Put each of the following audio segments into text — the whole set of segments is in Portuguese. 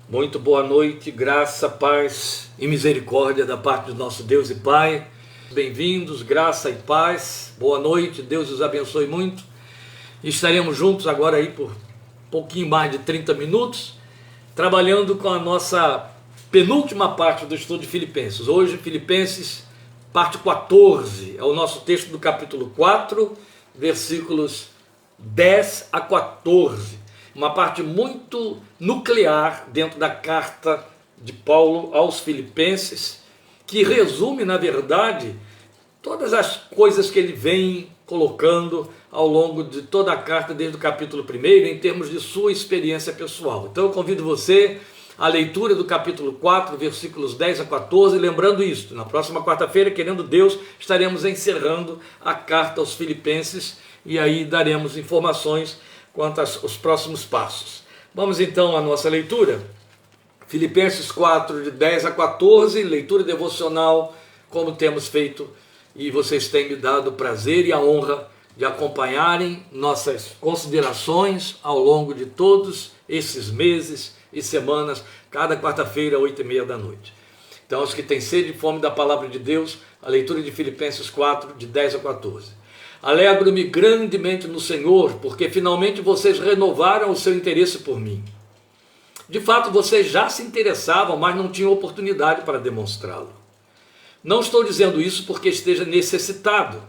Muito boa noite, graça, paz e misericórdia da parte do nosso Deus e Pai. Bem-vindos, graça e paz, boa noite, Deus os abençoe muito. Estaremos juntos agora aí por pouquinho mais de 30 minutos, trabalhando com a nossa penúltima parte do estudo de Filipenses. Hoje, Filipenses, parte 14, é o nosso texto do capítulo 4, versículos 10 a 14. Uma parte muito nuclear dentro da carta de Paulo aos Filipenses, que resume, na verdade, todas as coisas que ele vem colocando ao longo de toda a carta, desde o capítulo 1, em termos de sua experiência pessoal. Então eu convido você à leitura do capítulo 4, versículos 10 a 14, lembrando isto, na próxima quarta-feira, querendo Deus, estaremos encerrando a carta aos Filipenses e aí daremos informações quanto aos próximos passos. Vamos então à nossa leitura. Filipenses 4, de 10 a 14, leitura devocional, como temos feito, e vocês têm me dado o prazer e a honra de acompanharem nossas considerações ao longo de todos esses meses e semanas, cada quarta-feira, 8h30 da noite. Então, os que têm sede e fome da palavra de Deus, a leitura de Filipenses 4, de 10 a 14. Alegro-me grandemente no Senhor, porque finalmente vocês renovaram o seu interesse por mim. De fato, vocês já se interessavam, mas não tinham oportunidade para demonstrá-lo. Não estou dizendo isso porque esteja necessitado,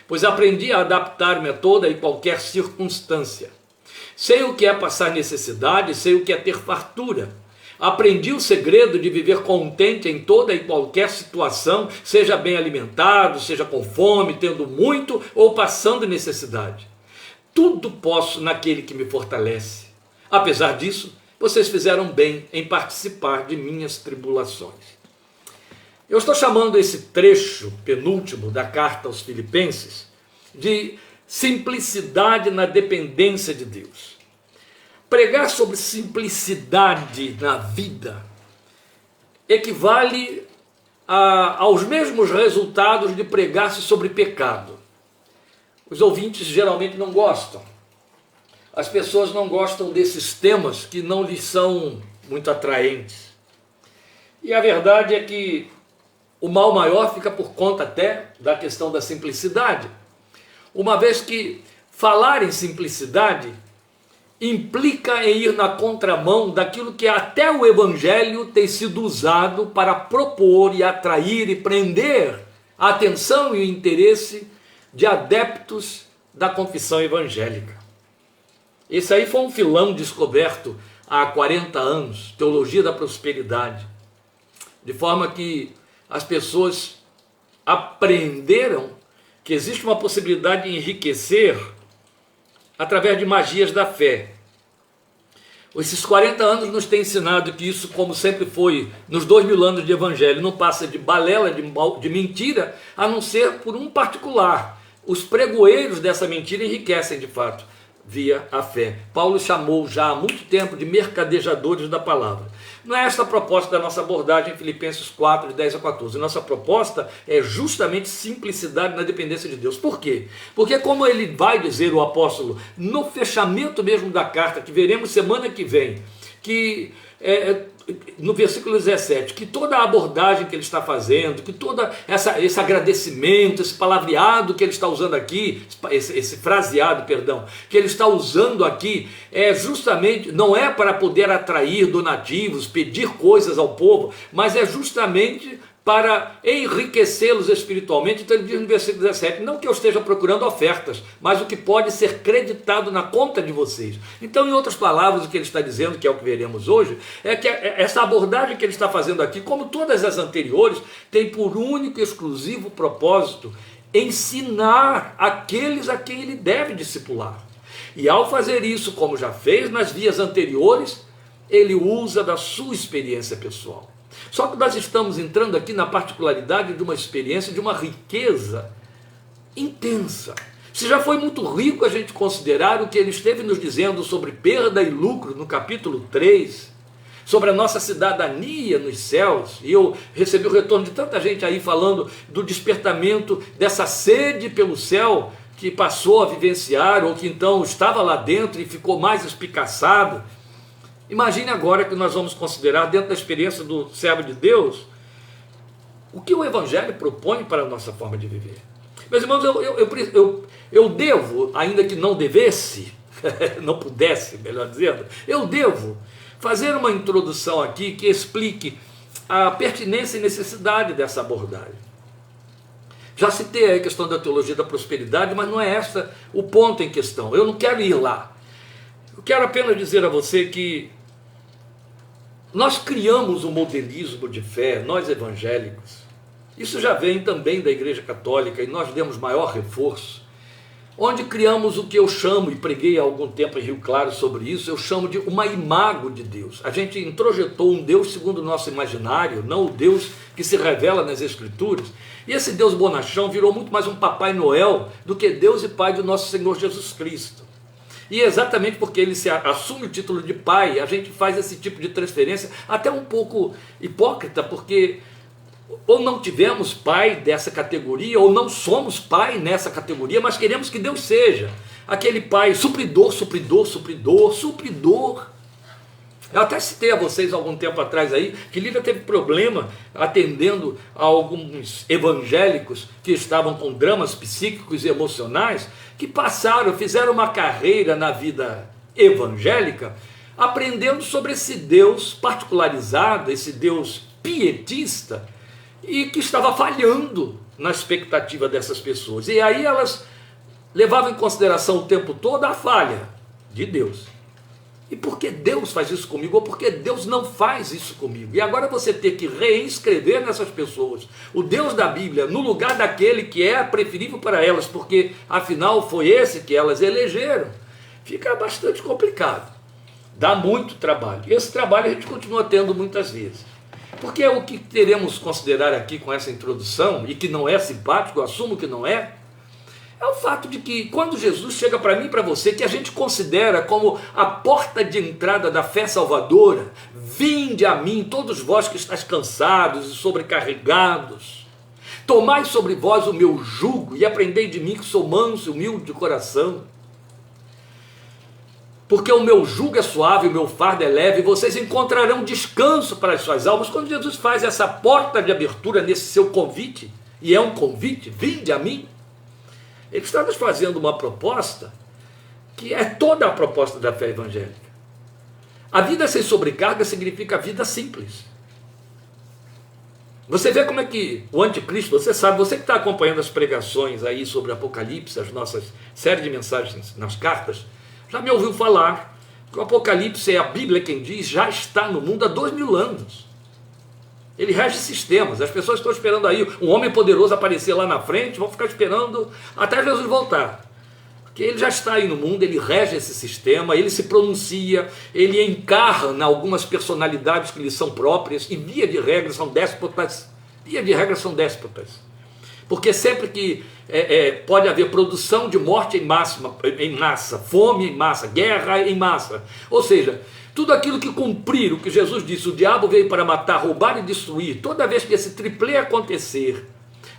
pois aprendi a adaptar-me a toda e qualquer circunstância. Sei o que é passar necessidade, sei o que é ter fartura. Aprendi o segredo de viver contente em toda e qualquer situação, seja bem alimentado, seja com fome, tendo muito ou passando necessidade. Tudo posso naquele que me fortalece. Apesar disso, vocês fizeram bem em participar de minhas tribulações. Eu estou chamando esse trecho penúltimo da carta aos Filipenses de simplicidade na dependência de Deus. Pregar sobre simplicidade na vida equivale aos mesmos resultados de pregar-se sobre pecado. Os ouvintes geralmente não gostam. As pessoas não gostam desses temas que não lhes são muito atraentes. E a verdade é que o mal maior fica por conta até da questão da simplicidade. Uma vez que falar em simplicidade implica em ir na contramão daquilo que até o Evangelho tem sido usado para propor e atrair e prender a atenção e o interesse de adeptos da confissão evangélica. Esse aí foi um filão descoberto há 40 anos, teologia da prosperidade, de forma que as pessoas aprenderam que existe uma possibilidade de enriquecer através de magias da fé. Esses 40 anos nos têm ensinado que isso, como sempre foi nos 2000 anos de evangelho, não passa de balela, de mentira, a não ser por um particular. Os pregoeiros dessa mentira enriquecem de fato via a fé. Paulo chamou já há muito tempo de mercadejadores da palavra. Não é esta a proposta da nossa abordagem em Filipenses 4, de 10 a 14. Nossa proposta é justamente simplicidade na dependência de Deus. Por quê? Porque como ele vai dizer, o apóstolo, no fechamento mesmo da carta, que veremos semana que vem, que no versículo 17, que toda a abordagem que ele está fazendo, que todo esse agradecimento, esse palavreado que ele está usando aqui, esse fraseado, perdão, que ele está usando aqui, é justamente, não é para poder atrair donativos, pedir coisas ao povo, mas é justamente para enriquecê-los espiritualmente. Então ele diz no versículo 17, não que eu esteja procurando ofertas, mas o que pode ser creditado na conta de vocês. Então, em outras palavras, o que ele está dizendo, que é o que veremos hoje, é que essa abordagem que ele está fazendo aqui, como todas as anteriores, tem por único e exclusivo propósito ensinar aqueles a quem ele deve discipular. E ao fazer isso, como já fez nas vias anteriores, ele usa da sua experiência pessoal. Só que nós estamos entrando aqui na particularidade de uma experiência, de uma riqueza intensa. Se já foi muito rico a gente considerar o que ele esteve nos dizendo sobre perda e lucro no capítulo 3, sobre a nossa cidadania nos céus, e eu recebi o retorno de tanta gente aí falando do despertamento dessa sede pelo céu que passou a vivenciar, ou que então estava lá dentro e ficou mais espicaçado. Imagine agora que nós vamos considerar, dentro da experiência do servo de Deus, o que o Evangelho propõe para a nossa forma de viver. Meus irmãos, eu devo, ainda que não devesse, não pudesse, melhor dizendo, eu devo fazer uma introdução aqui que explique a pertinência e necessidade dessa abordagem. Já citei a questão da teologia da prosperidade, mas não é esse o ponto em questão. Eu não quero ir lá. Eu quero apenas dizer a você que nós criamos um modelismo de fé, nós evangélicos. Isso já vem também da Igreja Católica e nós demos maior reforço, onde criamos o que eu chamo, e preguei há algum tempo em Rio Claro sobre isso, eu chamo de uma imago de Deus. A gente introjetou um Deus segundo o nosso imaginário, não o Deus que se revela nas Escrituras. E esse Deus bonachão virou muito mais um Papai Noel do que Deus e Pai do nosso Senhor Jesus Cristo. E exatamente porque ele se assume o título de Pai, a gente faz esse tipo de transferência até um pouco hipócrita, porque ou não tivemos pai dessa categoria, ou não somos pai nessa categoria, mas queremos que Deus seja aquele pai supridor, supridor, supridor, supridor. Eu até citei a vocês algum tempo atrás aí, que Lívia teve problema atendendo a alguns evangélicos que estavam com dramas psíquicos e emocionais, que fizeram uma carreira na vida evangélica, aprendendo sobre esse Deus particularizado, esse Deus pietista, e que estava falhando na expectativa dessas pessoas. E aí elas levavam em consideração o tempo todo a falha de Deus. E por que Deus faz isso comigo? Ou por que Deus não faz isso comigo? E agora você ter que reinscrever nessas pessoas o Deus da Bíblia no lugar daquele que é preferível para elas, porque afinal foi esse que elas elegeram, fica bastante complicado. Dá muito trabalho. E esse trabalho a gente continua tendo muitas vezes. Porque o que teremos considerar aqui com essa introdução, e que não é simpático, eu assumo que não é o fato de que quando Jesus chega para mim e para você, que a gente considera como a porta de entrada da fé salvadora, vinde a mim todos vós que estáis cansados e sobrecarregados, tomai sobre vós o meu jugo e aprendei de mim que sou manso e humilde de coração, porque o meu jugo é suave, o meu fardo é leve, e vocês encontrarão descanso para as suas almas. Quando Jesus faz essa porta de abertura nesse seu convite, e é um convite, vinde a mim, ele está nos fazendo uma proposta que é toda a proposta da fé evangélica. A vida sem sobrecarga significa a vida simples. Você vê como é que o anticristo, você sabe, você que está acompanhando as pregações aí sobre Apocalipse, as nossas séries de mensagens nas cartas, já me ouviu falar que o Apocalipse é a Bíblia quem diz, já está no mundo há 2000 anos. Ele rege sistemas, as pessoas estão esperando aí um homem poderoso aparecer lá na frente, vão ficar esperando até Jesus voltar. Porque ele já está aí no mundo, ele rege esse sistema, ele se pronuncia, ele encarna algumas personalidades que lhe são próprias, e via de regra são déspotas, porque sempre que pode haver produção de morte em massa, fome em massa, guerra em massa, ou seja, tudo aquilo que cumprir o que Jesus disse, o diabo veio para matar, roubar e destruir, toda vez que esse triplê acontecer,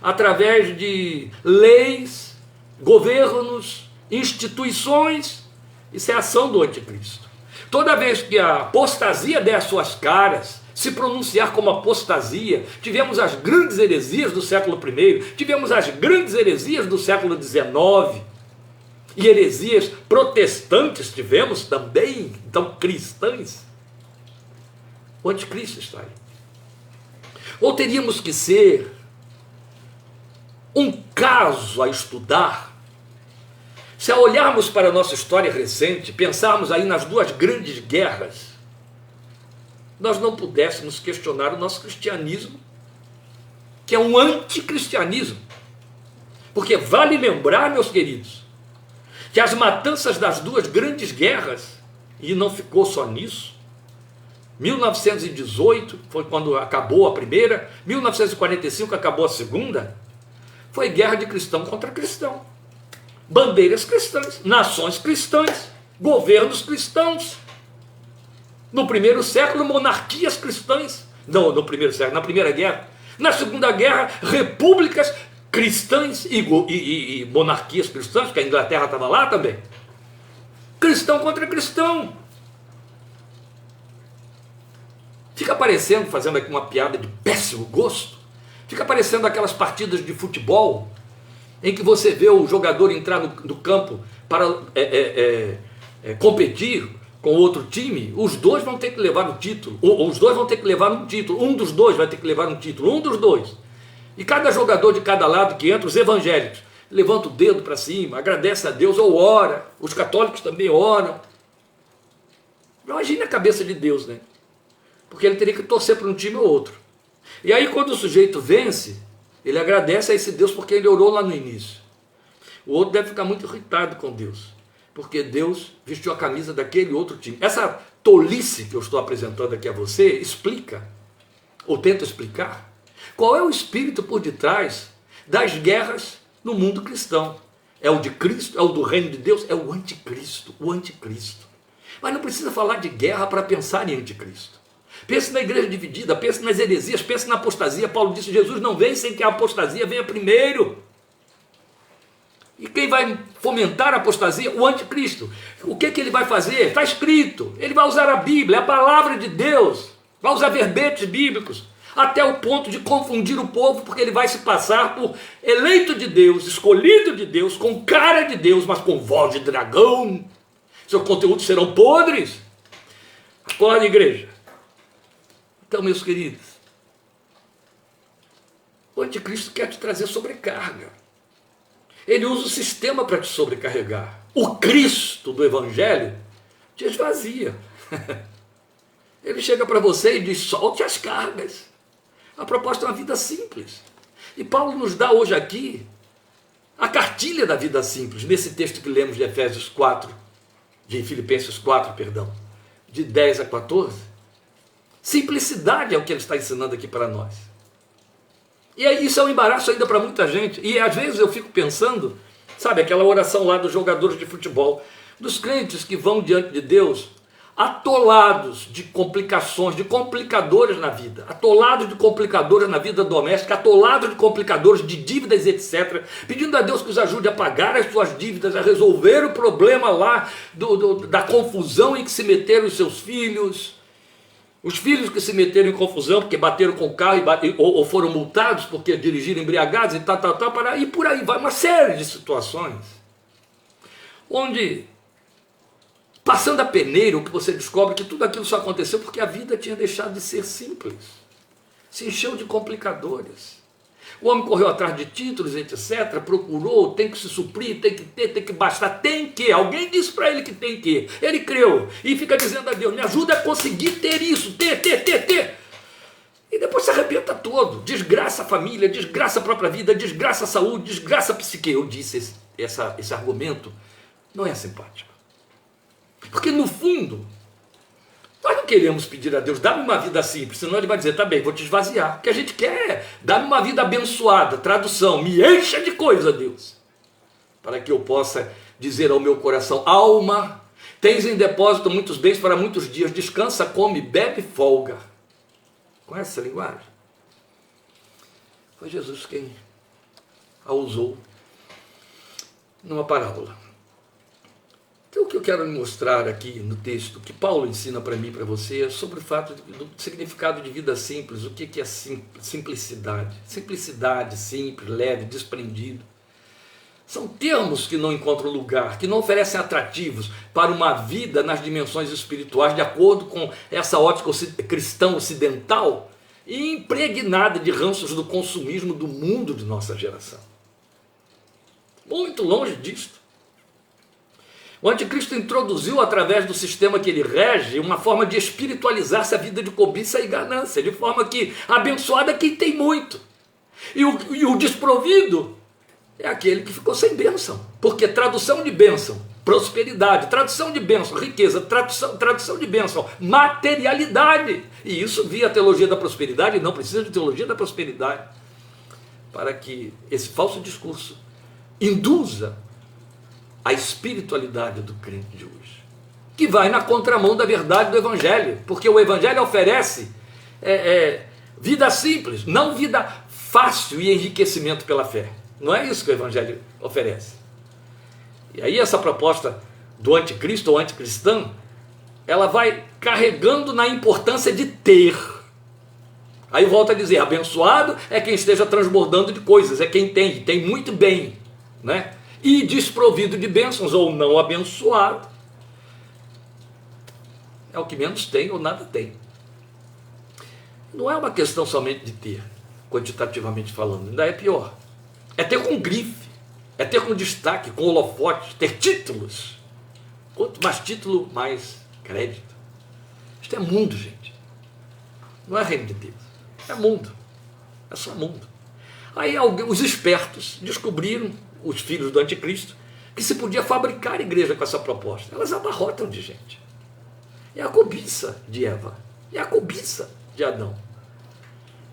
através de leis, governos, instituições, isso é a ação do anticristo. Toda vez que a apostasia der suas caras, se pronunciar como apostasia, tivemos as grandes heresias do século I, tivemos as grandes heresias do século XIX, e heresias protestantes tivemos também, então cristãs. O anticristo está aí. Ou teríamos que ser um caso a estudar, se ao olharmos para a nossa história recente, pensarmos aí nas duas grandes guerras, nós não pudéssemos questionar o nosso cristianismo, que é um anticristianismo. Porque vale lembrar, meus queridos, que as matanças das duas grandes guerras, e não ficou só nisso, 1918 foi quando acabou a primeira, 1945 acabou a segunda, foi guerra de cristão contra cristão, bandeiras cristãs, nações cristãs, governos cristãos, no primeiro século monarquias cristãs, não no primeiro século, na primeira guerra, na segunda guerra repúblicas cristãs e monarquias cristãs, porque a Inglaterra estava lá também. Cristão contra cristão. Fica parecendo, fazendo aqui uma piada de péssimo gosto, fica parecendo aquelas partidas de futebol em que você vê o jogador entrar no campo para competir com outro time, os dois vão ter que levar o título, ou os dois vão ter que levar um título, um dos dois vai ter que levar um título, um dos dois. E cada jogador de cada lado que entra, os evangélicos, levanta o dedo para cima, agradece a Deus ou ora, os católicos também oram. Imagine a cabeça de Deus, né? Porque ele teria que torcer para um time ou outro. E aí quando o sujeito vence, ele agradece a esse Deus porque ele orou lá no início. O outro deve ficar muito irritado com Deus, porque Deus vestiu a camisa daquele outro time. Essa tolice que eu estou apresentando aqui a você explica, ou tenta explicar, qual é o espírito por detrás das guerras no mundo cristão. É o de Cristo, é o do reino de Deus, é o anticristo, o anticristo. Mas não precisa falar de guerra para pensar em anticristo. Pense na igreja dividida, pense nas heresias, pense na apostasia. Paulo disse, Jesus não vem sem que a apostasia venha primeiro. E quem vai fomentar a apostasia? O anticristo. O que ele vai fazer? Está escrito. Ele vai usar a Bíblia, a palavra de Deus. Vai usar verbetes bíblicos. Até o ponto de confundir o povo, porque ele vai se passar por eleito de Deus, escolhido de Deus, com cara de Deus, mas com voz de dragão. Seus conteúdos serão podres. Acorda, igreja. Então, meus queridos, o anticristo quer te trazer sobrecarga. Ele usa o sistema para te sobrecarregar. O Cristo do Evangelho te esvazia. Ele chega para você e diz, solte as cargas. A proposta é uma vida simples. E Paulo nos dá hoje aqui a cartilha da vida simples, nesse texto que lemos de Efésios 4, de Filipenses 4, perdão, de 10 a 14. Simplicidade é o que ele está ensinando aqui para nós. E aí isso é um embaraço ainda para muita gente. E às vezes eu fico pensando, sabe, aquela oração lá dos jogadores de futebol, dos crentes que vão diante de Deus, atolados de complicações, de complicadores na vida, atolados de complicadores na vida doméstica, atolados de complicadores de dívidas, etc., pedindo a Deus que os ajude a pagar as suas dívidas, a resolver o problema lá da confusão em que se meteram os seus filhos. Os filhos que se meteram em confusão porque bateram com o carro ou foram multados porque dirigiram embriagados e e por aí vai uma série de situações onde, passando a peneira, o que você descobre que tudo aquilo só aconteceu porque a vida tinha deixado de ser simples, se encheu de complicadores. O homem correu atrás de títulos, etc., procurou, tem que se suprir, tem que ter, tem que bastar, tem que. Alguém disse para ele que tem que. Ele creu e fica dizendo a Deus, me ajuda a conseguir ter isso, ter. E depois se arrebenta todo, desgraça a família, desgraça a própria vida, desgraça a saúde, desgraça a psique. Eu disse, esse argumento não é simpático. Porque no fundo, nós não queremos pedir a Deus, dá-me uma vida simples, senão ele vai dizer, tá bem, vou te esvaziar. O que a gente quer é, dá-me uma vida abençoada, tradução, me encha de coisa, Deus, para que eu possa dizer ao meu coração, alma, tens em depósito muitos bens para muitos dias, descansa, come, bebe, folga. Conhece essa linguagem? Foi Jesus quem a usou numa parábola. Então o que eu quero mostrar aqui no texto, que Paulo ensina para mim e para você, é sobre o fato do significado de vida simples, o que é simplicidade. Simplicidade, simples, leve, desprendido. São termos que não encontram lugar, que não oferecem atrativos para uma vida nas dimensões espirituais, de acordo com essa ótica cristã ocidental, e impregnada de ranços do consumismo do mundo de nossa geração. Muito longe disto. O anticristo introduziu, através do sistema que ele rege, uma forma de espiritualizar-se a vida de cobiça e ganância, de forma que abençoado é quem tem muito. E o desprovido é aquele que ficou sem bênção. Porque tradução de bênção, prosperidade, tradução de bênção, riqueza, tradução de bênção, materialidade. E isso via a teologia da prosperidade, não precisa de teologia da prosperidade, para que esse falso discurso induza a espiritualidade do crente de hoje, que vai na contramão da verdade do Evangelho, porque o Evangelho oferece vida simples, não vida fácil e enriquecimento pela fé. Não é isso que o Evangelho oferece. E aí essa proposta do anticristo ou anticristão ela vai carregando na importância de ter. Aí volta a dizer, abençoado é quem esteja transbordando de coisas, é quem tem muito bem, né? E desprovido de bênçãos, ou não abençoado, é o que menos tem ou nada tem. Não é uma questão somente de ter, quantitativamente falando, ainda é pior. É ter com grife, é ter com destaque, com holofote, ter títulos. Quanto mais título, mais crédito. Isto é mundo, gente. Não é reino de Deus. É mundo. É só mundo. Aí os espertos descobriram, os filhos do anticristo, que se podia fabricar igreja com essa proposta. Elas abarrotam de gente. É a cobiça de Eva. É a cobiça de Adão.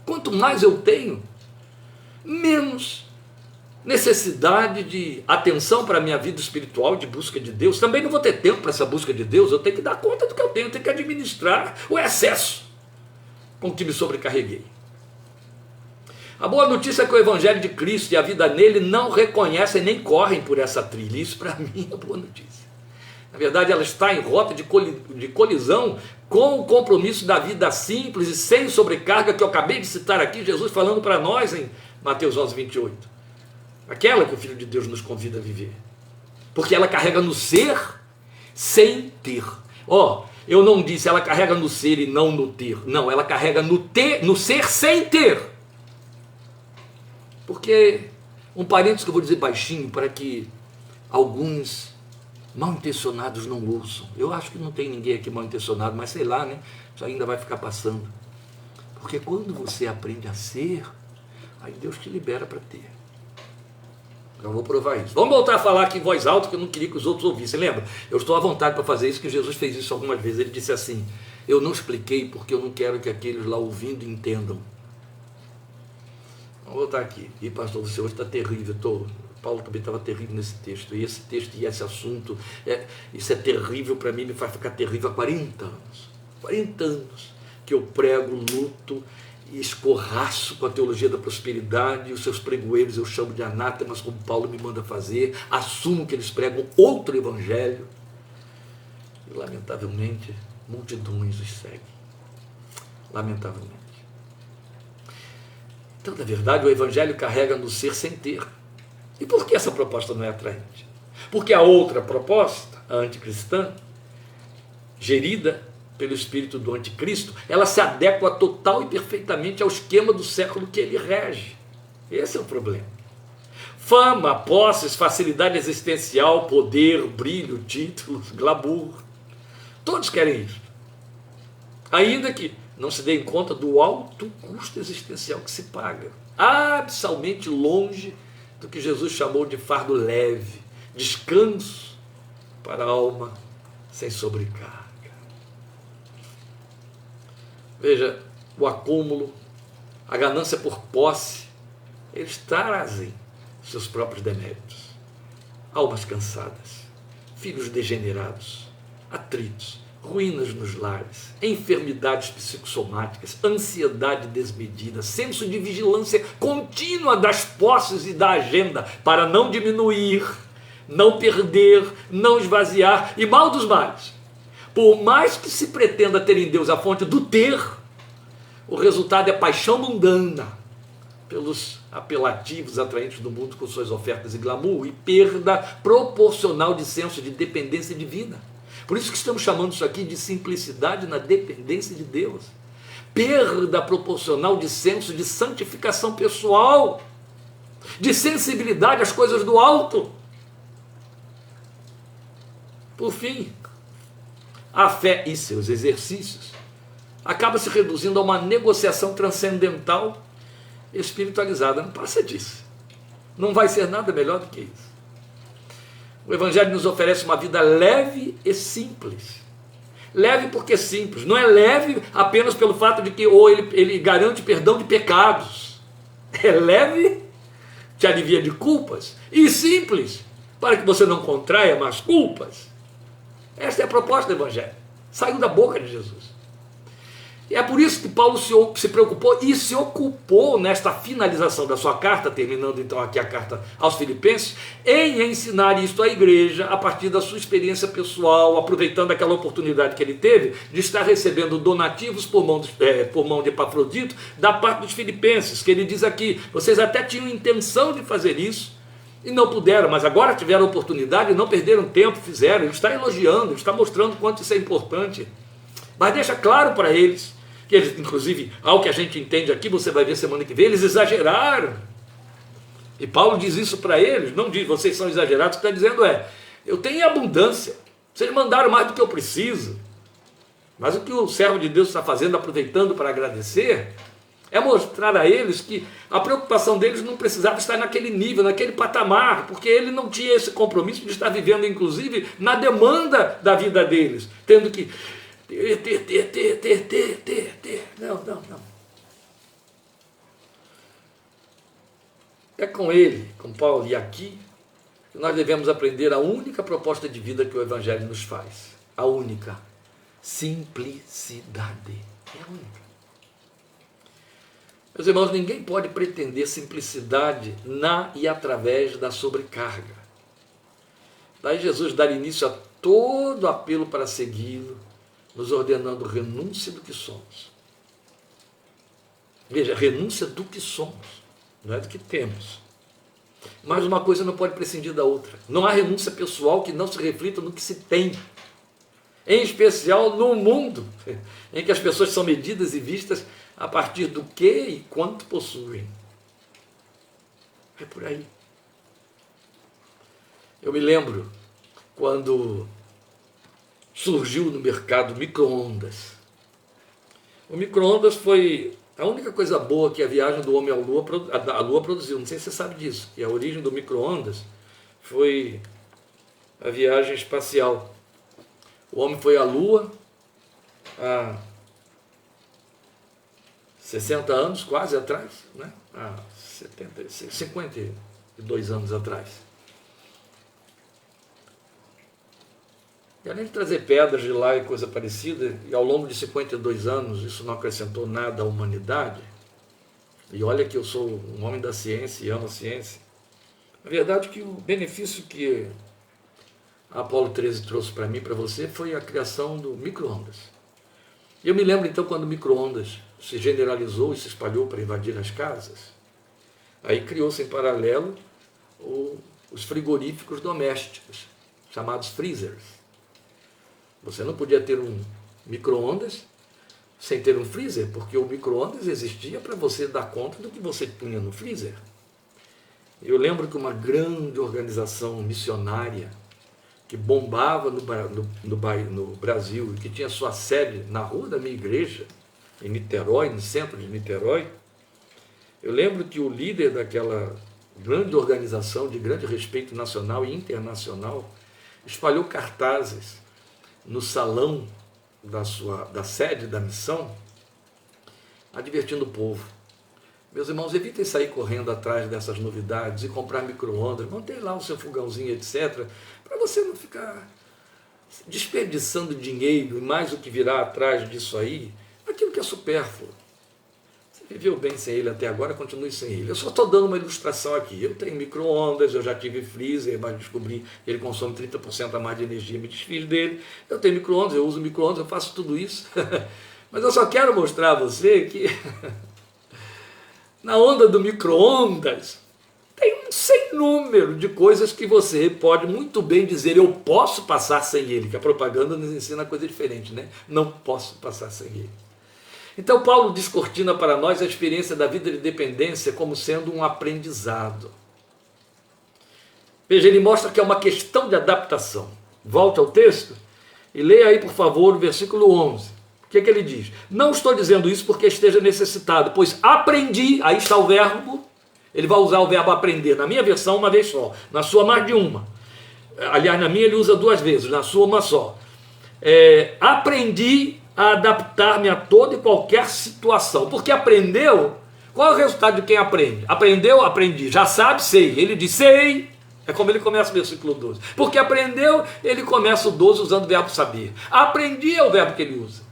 Quanto mais eu tenho, menos necessidade de atenção para a minha vida espiritual, de busca de Deus. Também não vou ter tempo para essa busca de Deus. Eu tenho que dar conta do que eu tenho que administrar o excesso com que me sobrecarreguei. A boa notícia é que o Evangelho de Cristo e a vida nele não reconhecem nem correm por essa trilha. Isso para mim é boa notícia. Na verdade, ela está em rota de colisão com o compromisso da vida simples e sem sobrecarga que eu acabei de citar aqui, Jesus falando para nós em Mateus 11, 28. Aquela que o Filho de Deus nos convida a viver. Porque ela carrega no ser sem ter. Eu não disse ela carrega no ser e não no ter. Não, ela carrega no ser sem ter. Porque, um parênteses que eu vou dizer baixinho para que alguns mal intencionados não ouçam. Eu acho que não tem ninguém aqui mal intencionado, mas sei lá, né? Isso ainda vai ficar passando. Porque quando você aprende a ser, aí Deus te libera para ter. Eu vou provar isso. Vamos voltar a falar aqui em voz alta, que eu não queria que os outros ouvissem. Lembra? Eu estou à vontade para fazer isso, que Jesus fez isso algumas vezes. Ele disse assim, eu não expliquei porque eu não quero que aqueles lá ouvindo entendam. Vamos voltar aqui. E pastor, você hoje está terrível. Paulo também estava terrível nesse texto. E esse texto e esse assunto, isso é terrível para mim, me faz ficar terrível há 40 anos. 40 anos que eu prego, luto e escorraço com a teologia da prosperidade, e os seus pregoeiros eu chamo de anátemas, como Paulo me manda fazer, assumo que eles pregam outro evangelho, e lamentavelmente multidões os seguem, lamentavelmente. Então, na verdade, o evangelho carrega no ser sem ter. E por que essa proposta não é atraente? Porque a outra proposta, a anticristã, gerida pelo espírito do anticristo, ela se adequa total e perfeitamente ao esquema do século que ele rege. Esse é o problema. Fama, posses, facilidade existencial, poder, brilho, títulos, glamour, todos querem isso. Ainda que não se deem conta do alto custo existencial que se paga, absurdamente longe do que Jesus chamou de fardo leve, descanso para a alma sem sobrecarga. Veja, o acúmulo, a ganância por posse, eles trazem seus próprios deméritos. Almas cansadas, filhos degenerados, atritos, ruínas nos lares, enfermidades psicossomáticas, ansiedade desmedida, senso de vigilância contínua das posses e da agenda para não diminuir, não perder, não esvaziar, e mal dos males. Por mais que se pretenda ter em Deus a fonte do ter, o resultado é paixão mundana pelos apelativos atraentes do mundo com suas ofertas e glamour e perda proporcional de senso de dependência divina. Por isso que estamos chamando isso aqui de simplicidade na dependência de Deus. Perda proporcional de senso de santificação pessoal, de sensibilidade às coisas do alto. Por fim, a fé e seus exercícios acaba se reduzindo a uma negociação transcendental espiritualizada. Não passa disso. Não vai ser nada melhor do que isso. O Evangelho nos oferece uma vida leve e simples. Leve porque simples. Não é leve apenas pelo fato de que ele garante perdão de pecados. É leve, te alivia de culpas. E simples, para que você não contraia mais culpas. Esta é a proposta do Evangelho. Saiu da boca de Jesus. E é por isso que Paulo se preocupou e se ocupou nesta finalização da sua carta, terminando então aqui a carta aos Filipenses, em ensinar isto à igreja a partir da sua experiência pessoal, aproveitando aquela oportunidade que ele teve de estar recebendo donativos por mão de Epafrodito da parte dos filipenses, que ele diz aqui, vocês até tinham intenção de fazer isso e não puderam, mas agora tiveram oportunidade e não perderam tempo, fizeram. Ele está elogiando, ele está mostrando quanto isso é importante, mas deixa claro para eles que eles, inclusive, ao que a gente entende aqui, você vai ver semana que vem, eles exageraram. E Paulo diz isso para eles, não diz, vocês são exagerados, o que está dizendo eu tenho abundância, vocês mandaram mais do que eu preciso. Mas o que o servo de Deus está fazendo, aproveitando para agradecer, é mostrar a eles que a preocupação deles não precisava estar naquele nível, naquele patamar, porque ele não tinha esse compromisso de estar vivendo, inclusive, na demanda da vida deles, tendo que Não. É com ele, com Paulo e aqui, que nós devemos aprender a única proposta de vida que o Evangelho nos faz. A única. Simplicidade. É a única. Meus irmãos, ninguém pode pretender simplicidade na e através da sobrecarga. Daí Jesus dá início a todo apelo para segui-lo, nos ordenando renúncia do que somos. Veja, renúncia do que somos, não é do que temos. Mas uma coisa não pode prescindir da outra. Não há renúncia pessoal que não se reflita no que se tem. Em especial no mundo, em que as pessoas são medidas e vistas a partir do que e quanto possuem. É por aí. Eu me lembro quando surgiu no mercado micro-ondas. O micro-ondas foi a única coisa boa que a viagem do homem à Lua produziu. Não sei se você sabe disso, que a origem do micro-ondas foi a viagem espacial. O homem foi à Lua há 60 anos, quase atrás, né? Há 52 anos atrás. E além de trazer pedras de lá e coisa parecida, e ao longo de 52 anos isso não acrescentou nada à humanidade, e olha que eu sou um homem da ciência e amo a ciência, a verdade é que o benefício que a Apolo 13 trouxe para mim e para você foi a criação do micro-ondas. E eu me lembro então quando o micro-ondas se generalizou e se espalhou para invadir as casas, aí criou-se em paralelo os frigoríficos domésticos, chamados freezers. Você não podia ter um micro-ondas sem ter um freezer, porque o micro-ondas existia para você dar conta do que você punha no freezer. Eu lembro que uma grande organização missionária que bombava no Brasil e que tinha sua sede na rua da minha igreja, em Niterói, no centro de Niterói, eu lembro que o líder daquela grande organização de grande respeito nacional e internacional espalhou cartazes no salão da sede da missão, advertindo o povo. Meus irmãos, evitem sair correndo atrás dessas novidades e comprar micro-ondas, mantém lá o seu fogãozinho, etc., para você não ficar desperdiçando dinheiro e mais o que virá atrás disso aí, aquilo que é supérfluo. Você viveu bem sem ele até agora, continue sem ele. Eu só estou dando uma ilustração aqui. Eu tenho micro-ondas, eu já tive freezer, mas descobri que ele consome 30% a mais de energia, me desfiz dele. Eu tenho micro-ondas, eu uso micro-ondas, eu faço tudo isso. Mas eu só quero mostrar a você que na onda do micro-ondas tem um sem número de coisas que você pode muito bem dizer, eu posso passar sem ele, que a propaganda nos ensina coisa diferente, né? Não posso passar sem ele. Então Paulo descortina para nós a experiência da vida de dependência como sendo um aprendizado. Veja, ele mostra que é uma questão de adaptação. Volte ao texto e leia aí, por favor, o versículo 11. O que é que ele diz? Não estou dizendo isso porque esteja necessitado, pois aprendi, aí está o verbo, ele vai usar o verbo aprender, na minha versão uma vez só, na sua mais de uma. Aliás, na minha ele usa duas vezes, na sua uma só. Aprendi a adaptar-me a toda e qualquer situação, porque aprendeu. Qual é o resultado de quem aprende? Aprendeu, aprendi, já sabe, sei. Ele diz, sei, é como ele começa o versículo 12. Porque aprendeu, ele começa o 12 usando o verbo saber. Aprendi é o verbo que ele usa.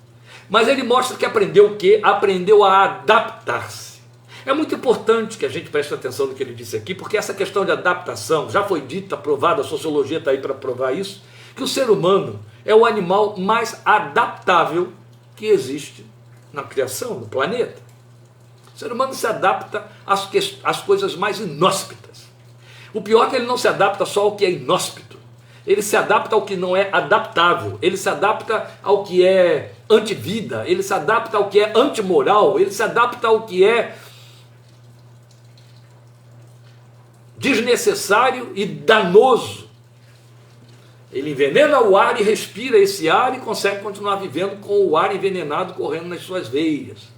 Mas ele mostra que aprendeu o quê? Aprendeu a adaptar-se. É muito importante que a gente preste atenção no que ele disse aqui, porque essa questão de adaptação já foi dita, provada, a sociologia está aí para provar isso, que o ser humano é o animal mais adaptável que existe na criação, no planeta. O ser humano se adapta às coisas mais inóspitas. O pior é que ele não se adapta só ao que é inóspito. Ele se adapta ao que não é adaptável. Ele se adapta ao que é antivida. Ele se adapta ao que é antimoral. Ele se adapta ao que é desnecessário e danoso. Ele envenena o ar e respira esse ar e consegue continuar vivendo com o ar envenenado correndo nas suas veias,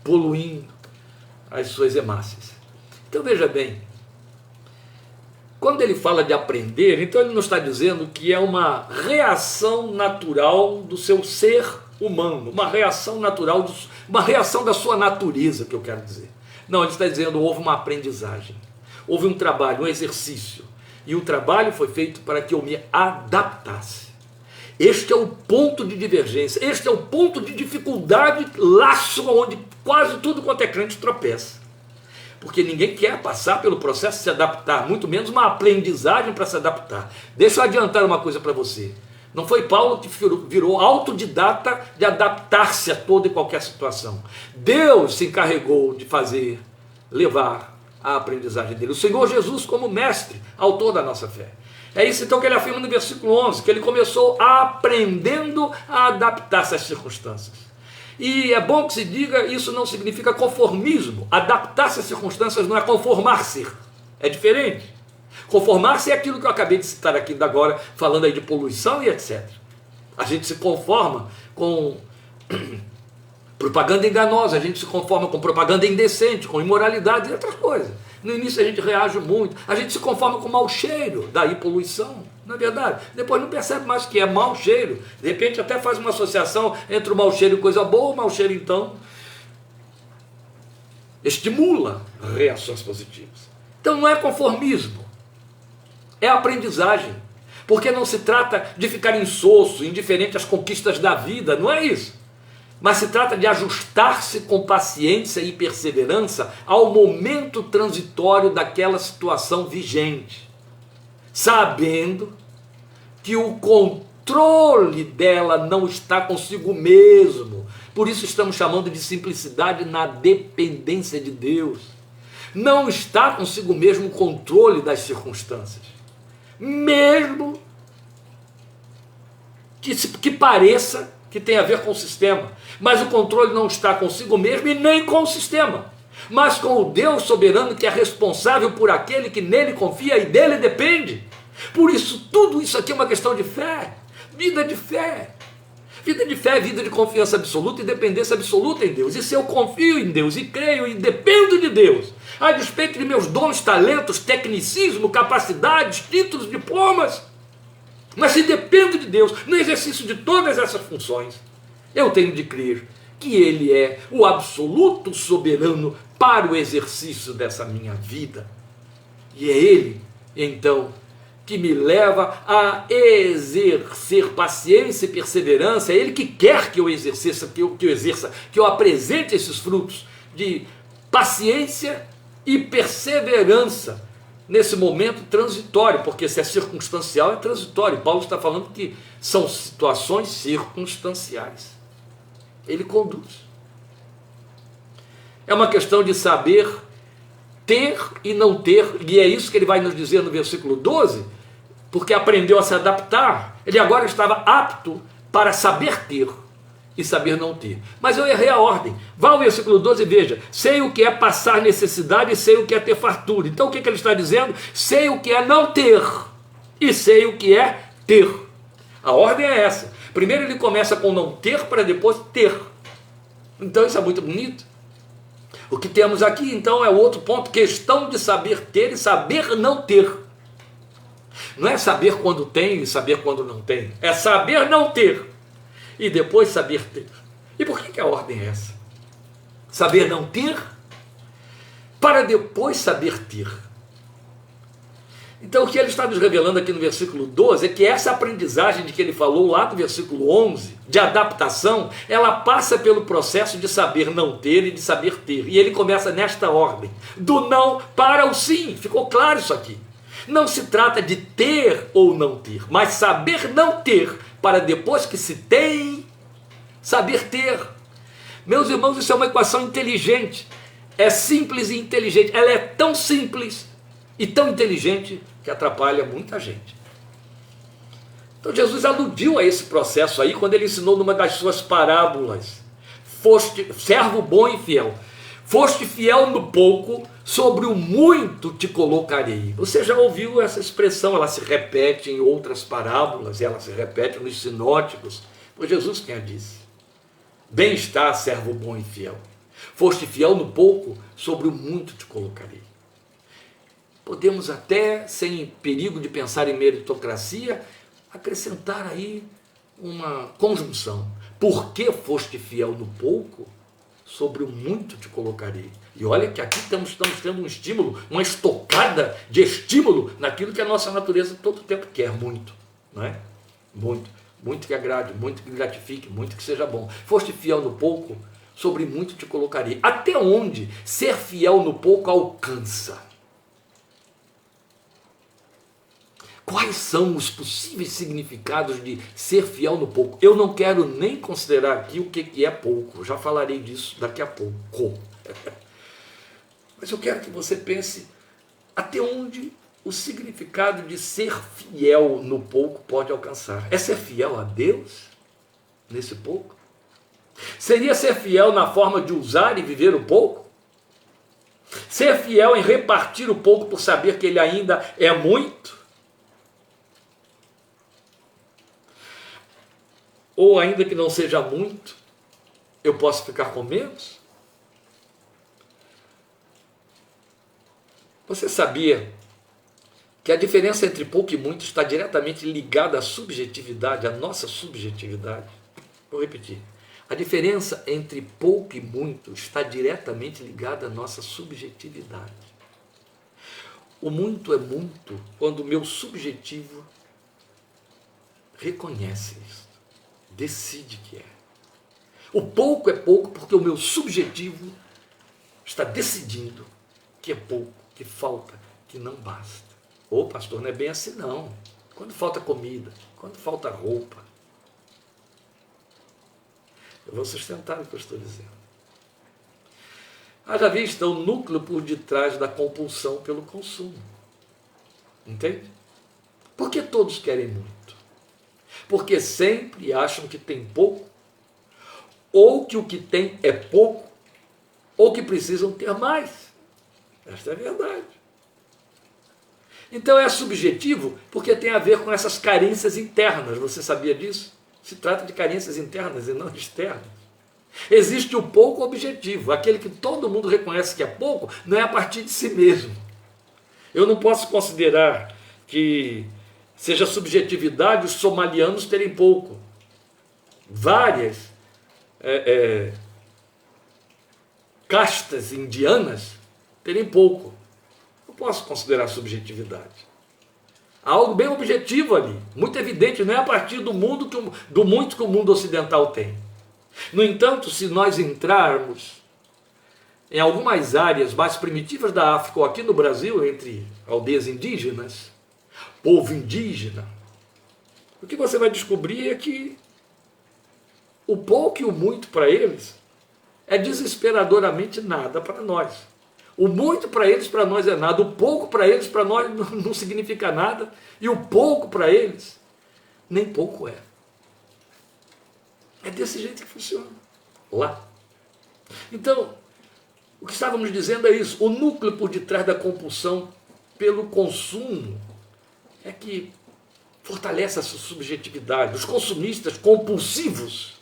poluindo as suas hemácias. Então veja bem, quando ele fala de aprender, então ele não está dizendo que é uma reação natural do seu ser humano, uma reação natural, uma reação da sua natureza, que eu quero dizer. Não, ele está dizendo houve uma aprendizagem, houve um trabalho, um exercício, e o trabalho foi feito para que eu me adaptasse. Este é o ponto de divergência, este é o ponto de dificuldade, laço onde quase tudo quanto é crente tropeça. Porque ninguém quer passar pelo processo de se adaptar, muito menos uma aprendizagem para se adaptar. Deixa eu adiantar uma coisa para você. Não foi Paulo que virou autodidata de adaptar-se a toda e qualquer situação. Deus se encarregou de levar a aprendizagem dele. O Senhor Jesus como mestre, autor da nossa fé. É isso então que ele afirma no versículo 11, que ele começou aprendendo a adaptar-se às circunstâncias. E é bom que se diga, isso não significa conformismo. Adaptar-se às circunstâncias não é conformar-se, é diferente. Conformar-se é aquilo que eu acabei de citar aqui agora, falando aí de poluição e etc. A gente se conforma com propaganda enganosa, a gente se conforma com propaganda indecente, com imoralidade e outras coisas. No início a gente reage muito, a gente se conforma com mau cheiro, daí poluição, não é verdade? Depois não percebe mais que é mau cheiro, de repente até faz uma associação entre o mau cheiro e coisa boa, o mau cheiro então estimula reações positivas. Então não é conformismo, é aprendizagem, porque não se trata de ficar insosso, indiferente às conquistas da vida, não é isso. Mas se trata de ajustar-se com paciência e perseverança ao momento transitório daquela situação vigente, sabendo que o controle dela não está consigo mesmo. Por isso estamos chamando de simplicidade na dependência de Deus. Não está consigo mesmo o controle das circunstâncias, mesmo que pareça que tem a ver com o sistema, mas o controle não está consigo mesmo e nem com o sistema, mas com o Deus soberano que é responsável por aquele que nele confia e dele depende. Por isso, tudo isso aqui é uma questão de fé, vida de fé. Vida de fé é vida de confiança absoluta e dependência absoluta em Deus. E se eu confio em Deus e creio e dependo de Deus, a despeito de meus dons, talentos, tecnicismo, capacidades, títulos, diplomas, mas se dependo de Deus no exercício de todas essas funções, eu tenho de crer que Ele é o absoluto soberano para o exercício dessa minha vida. E é Ele, então, que me leva a exercer paciência e perseverança. É Ele que quer que eu exerça, que eu apresente esses frutos de paciência e perseverança nesse momento transitório, porque se é circunstancial, é transitório. Paulo está falando que são situações circunstanciais. Ele conduz. É uma questão de saber ter e não ter, e é isso que ele vai nos dizer no versículo 12, porque aprendeu a se adaptar, ele agora estava apto para saber ter e saber não ter. Mas eu errei a ordem. Vá ao versículo 12 e veja: sei o que é passar necessidade e sei o que é ter fartura. Então o que ele está dizendo? Sei o que é não ter e sei o que é ter. A ordem é essa. Primeiro ele começa com não ter para depois ter. Então isso é muito bonito. O que temos aqui então é o outro ponto, questão de saber ter e saber não ter. Não é saber quando tem e saber quando não tem, é saber não ter e depois saber ter. E por que a ordem é essa? Saber não ter para depois saber ter. Então o que ele está nos revelando aqui no versículo 12 é que essa aprendizagem de que ele falou lá no versículo 11, de adaptação, ela passa pelo processo de saber não ter e de saber ter. E ele começa nesta ordem, do não para o sim. Ficou claro isso aqui. Não se trata de ter ou não ter, mas saber não ter para depois que se tem, saber ter. Meus irmãos, isso é uma equação inteligente. É simples e inteligente. Ela é tão simples e tão inteligente que atrapalha muita gente. Então Jesus aludiu a esse processo aí quando ele ensinou numa das suas parábolas: foste servo bom e fiel, foste fiel no pouco, sobre o muito te colocarei. Você já ouviu essa expressão? Ela se repete em outras parábolas, ela se repete nos sinóticos. Foi Jesus quem a disse. Bem está, servo bom e fiel, foste fiel no pouco, sobre o muito te colocarei. Podemos até, sem perigo de pensar em meritocracia, acrescentar aí uma conjunção. Porque foste fiel no pouco, sobre o muito te colocarei. E olha que aqui estamos tendo um estímulo, uma estocada de estímulo naquilo que a nossa natureza todo o tempo quer, muito, não é? Muito que agrade, muito que gratifique, muito que seja bom. Foste fiel no pouco, sobre muito te colocarei. Até onde ser fiel no pouco alcança? Quais são os possíveis significados de ser fiel no pouco? Eu não quero nem considerar aqui o que é pouco, eu já falarei disso daqui a pouco. Mas eu quero que você pense até onde o significado de ser fiel no pouco pode alcançar. É ser fiel a Deus nesse pouco? Seria ser fiel na forma de usar e viver o pouco? Ser fiel em repartir o pouco por saber que ele ainda é muito? Ou ainda que não seja muito, eu posso ficar com menos? Você sabia que a diferença entre pouco e muito está diretamente ligada à subjetividade, à nossa subjetividade? Vou repetir. A diferença entre pouco e muito está diretamente ligada à nossa subjetividade. O muito é muito quando o meu subjetivo reconhece isso. Decide que é. O pouco é pouco porque o meu subjetivo está decidindo que é pouco, que falta, que não basta. Ô pastor, não é bem assim não. Quando falta comida, quando falta roupa. Eu vou sustentar o que eu estou dizendo. Haja vista o núcleo por detrás da compulsão pelo consumo. Entende? Porque todos querem muito. Porque sempre acham que tem pouco, ou que o que tem é pouco, ou que precisam ter mais. Esta é a verdade. Então é subjetivo porque tem a ver com essas carências internas. Você sabia disso? Se trata de carências internas e não externas. Existe o pouco objetivo, aquele que todo mundo reconhece que é pouco, não é a partir de si mesmo. Eu não posso considerar que seja subjetividade os somalianos terem pouco. Várias castas indianas terem pouco. Não posso considerar subjetividade. Há algo bem objetivo ali, muito evidente, não é a partir do mundo do muito que o mundo ocidental tem. No entanto, se nós entrarmos em algumas áreas mais primitivas da África ou aqui no Brasil, entre aldeias indígenas, povo indígena, o que você vai descobrir é que o pouco e o muito para eles é desesperadoramente nada para nós. O muito para eles, para nós é nada. O pouco para eles, para nós não significa nada. E o pouco para eles, nem pouco é. É desse jeito que funciona lá. Então, o que estávamos dizendo é isso. O núcleo por detrás da compulsão pelo consumo é que fortalece essa subjetividade. Os consumistas compulsivos,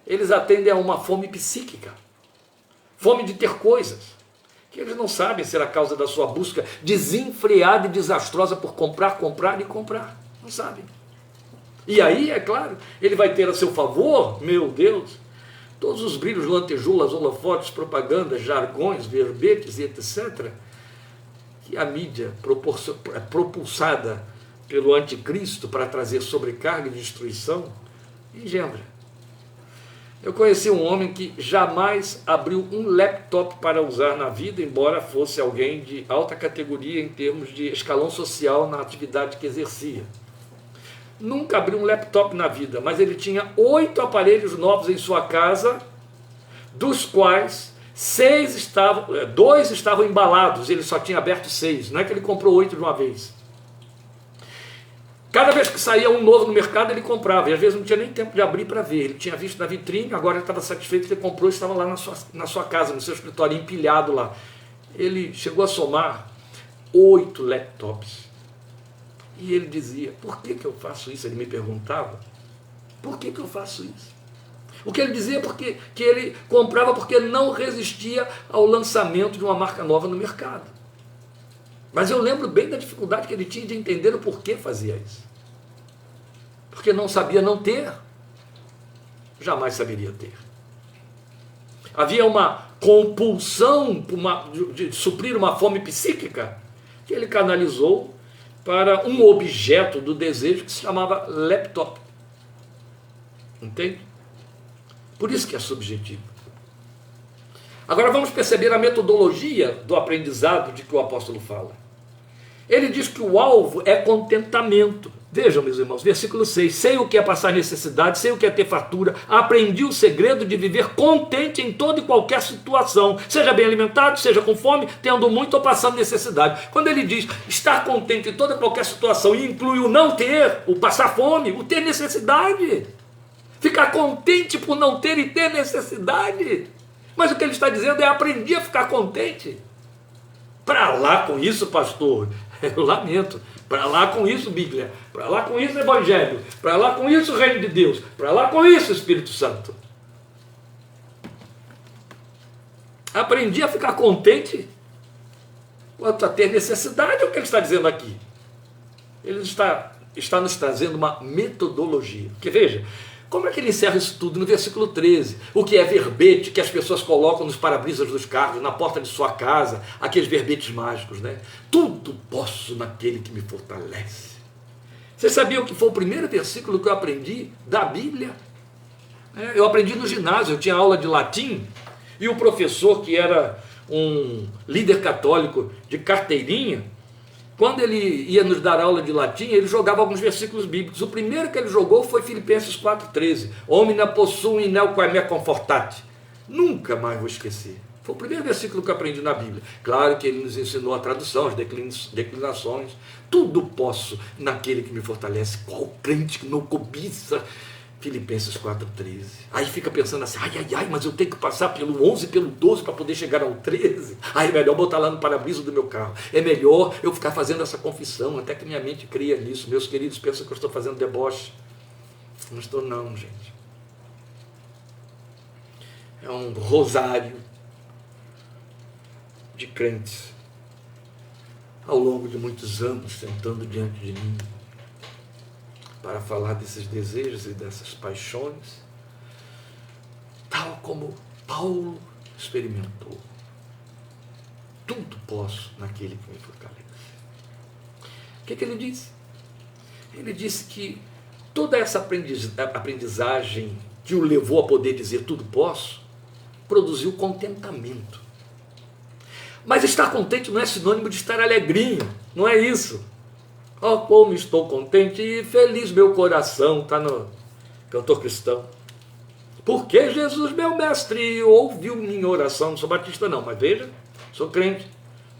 eles atendem a uma fome psíquica, fome de ter coisas, que eles não sabem ser a causa da sua busca desenfreada e desastrosa por comprar, comprar e comprar. Não sabem. E aí, é claro, ele vai ter a seu favor, meu Deus, todos os brilhos, lantejoulas, holofotes, propagandas, jargões, verbetes e etc., que a mídia propulsada pelo anticristo para trazer sobrecarga e destruição engendra. Eu conheci um homem que jamais abriu um laptop para usar na vida, embora fosse alguém de alta categoria em termos de escalão social na atividade que exercia. Nunca abriu um laptop na vida, mas ele tinha 8 aparelhos novos em sua casa, dos quais 2 estavam embalados, ele só tinha aberto 6, não é que ele comprou 8 de uma vez. Cada vez que saía um novo no mercado, ele comprava, e às vezes não tinha nem tempo de abrir para ver. Ele tinha visto na vitrine, agora ele estava satisfeito, ele comprou e estava lá na sua casa, no seu escritório, empilhado lá. Ele chegou a somar 8 laptops. E ele dizia, por que eu faço isso? Ele me perguntava, por que eu faço isso? O que ele dizia é que ele comprava porque não resistia ao lançamento de uma marca nova no mercado. Mas eu lembro bem da dificuldade que ele tinha de entender o porquê fazia isso. Porque não sabia não ter, jamais saberia ter. Havia uma compulsão de suprir uma fome psíquica que ele canalizou para um objeto do desejo que se chamava laptop. Entende? Por isso que é subjetivo. Agora vamos perceber a metodologia do aprendizado de que o apóstolo fala. Ele diz que o alvo é contentamento. Vejam, meus irmãos, versículo 6. Sei o que é passar necessidade, sei o que é ter fartura, aprendi o segredo de viver contente em toda e qualquer situação, seja bem alimentado, seja com fome, tendo muito ou passando necessidade. Quando ele diz estar contente em toda e qualquer situação, e inclui o não ter, o passar fome, o ter necessidade. Ficar contente por não ter e ter necessidade. Mas o que ele está dizendo é aprendi a ficar contente. Para lá com isso, pastor, eu lamento. Para lá com isso, Bíblia. Para lá com isso, Evangelho. Para lá com isso, Reino de Deus. Para lá com isso, Espírito Santo. Aprendi a ficar contente quanto a ter necessidade. É o que ele está dizendo aqui. Ele está nos trazendo uma metodologia. Porque veja, como é que ele encerra isso tudo? No versículo 13, o que é verbete que as pessoas colocam nos para-brisas dos carros, na porta de sua casa, aqueles verbetes mágicos, né? Tudo posso naquele que me fortalece. Vocês sabiam que foi o primeiro versículo que eu aprendi da Bíblia? Eu aprendi no ginásio, eu tinha aula de latim, e o professor, que era um líder católico de carteirinha, quando ele ia nos dar aula de latim, ele jogava alguns versículos bíblicos. O primeiro que ele jogou foi Filipenses 4,13. Omnia possui nel quae me confortate. Nunca mais vou esquecer. Foi o primeiro versículo que eu aprendi na Bíblia. Claro que ele nos ensinou a tradução, as declinações. Tudo posso naquele que me fortalece. Qual crente que não cobiça Filipenses 4,13. Aí fica pensando assim, mas eu tenho que passar pelo 11 e pelo 12 para poder chegar ao 13. Aí é melhor botar lá no para-brisa do meu carro. É melhor eu ficar fazendo essa confissão, até que minha mente cria nisso. Meus queridos pensam que eu estou fazendo deboche. Não estou não, gente. É um rosário de crentes ao longo de muitos anos sentando diante de mim para falar desses desejos e dessas paixões, tal como Paulo experimentou. Tudo posso naquele que me fortalece. O que ele disse? Ele disse que toda essa aprendizagem que o levou a poder dizer tudo posso, produziu contentamento. Mas estar contente não é sinônimo de estar alegrinho, não é isso. Oh, como estou contente e feliz meu coração, está no Cantor Cristão. Porque Jesus, meu mestre, ouviu minha oração. Não sou batista não, mas veja, sou crente,